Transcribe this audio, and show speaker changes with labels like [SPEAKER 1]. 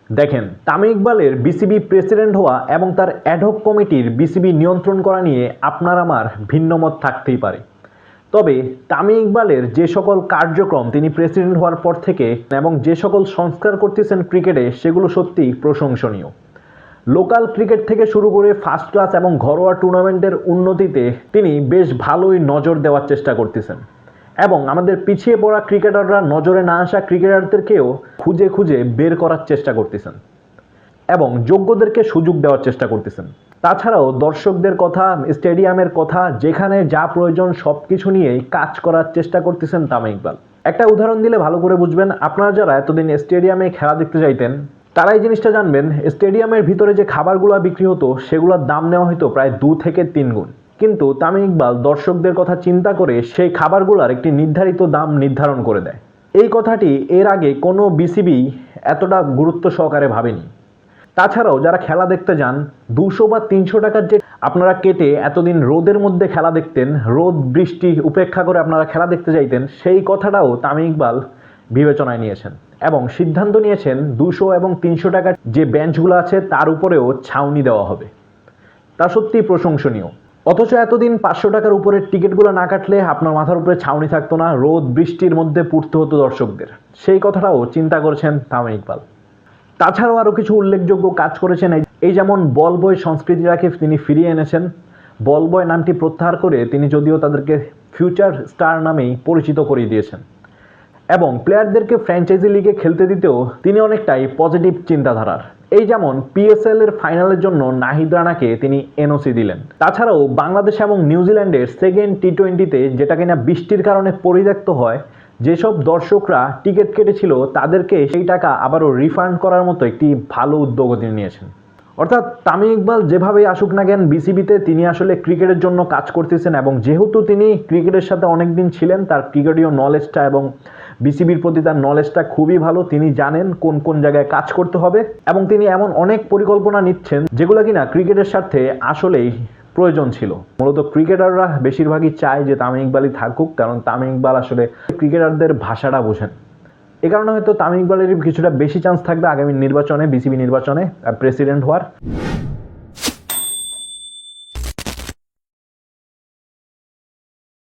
[SPEAKER 1] দেখেন, তামিম ইকবালের BCB president হওয়া এবং তার অ্যাডহক কমিটির বিসিবি নিয়ন্ত্রণ করা নিয়ে আপনার আমার ভিন্নমত থাকতেই পারে। তবে তামিম ইকবালের যে সকল কার্যক্রম তিনি প্রেসিডেন্ট হওয়ার পর থেকে এবং যে সকল সংস্কার করতেছেন ক্রিকেটে, সেগুলো সত্যিই প্রশংসনীয়। লোকাল ক্রিকেট থেকে শুরু করে ফার্স্ট ক্লাস এবং ঘরোয়া টুর্নামেন্টের উন্নতিতে তিনি বেশ ভালোই নজর দেওয়ার চেষ্টা করতেছেন এবং আমাদের পিছিয়ে পড়া ক্রিকেটাররা, নজরে না আসা ক্রিকেটারদেরকেও খুঁজে খুঁজে বের করার চেষ্টা করতেছেন এবং যোগ্যদেরকে সুযোগ দেওয়ার চেষ্টা করতেছেন। তাছাড়াও দর্শকদের কথা, স্টেডিয়ামের কথা, যেখানে যা প্রয়োজন সব কিছু নিয়েই কাজ করার চেষ্টা করতেছেন তামিম ইকবাল। একটা উদাহরণ দিলে ভালো করে বুঝবেন। আপনারা যারা এতদিন স্টেডিয়ামে খেলা দেখতে যাইতেন তারা এই জিনিসটা জানবেন, স্টেডিয়ামের ভিতরে যে খাবারগুলো বিক্রি হতো সেগুলোর দাম নেওয়া হতো প্রায় 2 থেকে 3 গুণ। কিন্তু তামিম ইকবাল দর্শকদের কথা চিন্তা করে সেই খাবারগুলোর একটি নির্ধারিত দাম নির্ধারণ করে দেয়। এই কথাটি এর আগে কোনো বিসিবি এতটা গুরুত্ব সহকারে ভাবেনি। তাছাড়াও যারা খেলা দেখতে যান, 200 বা 300 টাকার যে আপনারা কেটে এতদিন রোদের মধ্যে খেলা দেখতেন, রোদ বৃষ্টি উপেক্ষা করে আপনারা খেলা দেখতে যাইতেন, সেই কথাটাও তামিম ইকবাল বিবেচনায় নিয়েছেন এবং সিদ্ধান্ত নিয়েছেন 200 এবং 300 টাকার যে বেঞ্চগুলো আছে তার উপরেও ছাউনি দেওয়া হবে। তা সত্যিই প্রশংসনীয়। অথচ এতদিন 500 টাকার উপরের টিকিটগুলো না কাটলে আপনার মাথার উপরে ছাউনি থাকতো না, রোদ বৃষ্টির মধ্যে পড়তে হতো দর্শকদের। সেই কথাটাও চিন্তা করেছেন তামিম ইকবাল। তাছাড়াও আরও কিছু উল্লেখযোগ্য কাজ করেছেন। এই যেমন বল বয় সংস্কৃতিটাকে তিনি ফিরিয়ে এনেছেন। বল বয় নামটি প্রত্যাহার করে তিনি যদিও তাদেরকে ফিউচার স্টার নামেই পরিচিত করিয়ে দিয়েছেন এবং প্লেয়ারদেরকে ফ্র্যাঞ্চাইজি লিগে খেলতে দিতেও তিনি অনেকটাই পজিটিভ চিন্তাধারার। এই যেমন পিএসএল এর ফাইনালের জন্য নাহিদ রানাকে তিনি এনওসি দিলেন। তাছাড়াও বাংলাদেশ এবং নিউজিল্যান্ডের সেকেন্ড টি20তে, যেটা কিনা বৃষ্টির কারণে পরিত্যক্ত হয়, যেসব দর্শকরা টিকিট কেটেছিল তাদেরকে সেই টাকা আবারও রিফান্ড করার মতো একটি ভালো উদ্যোগ তিনি নিয়েছেন। অর্থাৎ তামিম ইকবাল যেভাবেই আসুক না কেন বিসিবিতে, তিনি আসলে ক্রিকেটের জন্য কাজ করতেছেন এবং যেহেতু তিনি ক্রিকেটের সাথে অনেক দিন ছিলেন, তার ক্রিকেটীয় নলেজটা এবং বিসিবির প্রতি তার নলেজটা খুবই ভালো। তিনি জানেন কোন কোন জায়গায় কাজ করতে হবে এবং তিনি এমন অনেক পরিকল্পনা নিচ্ছেন যেগুলো কিনা ক্রিকেটের স্বার্থে আসলেই প্রয়োজন ছিল। মূলত ক্রিকেটাররা বেশিরভাগই চায় যে তামিম ইকবালই থাকুক, কারণ তামিম ইকবাল আসলে ক্রিকেটারদের ভাষাটা বোঝেন। এ কারণে হয়তো তামিম ইকবালের কিছুটা বেশি চান্স থাকবে আগামী নির্বাচনে, বিসিবি নির্বাচনে প্রেসিডেন্ট হওয়ার।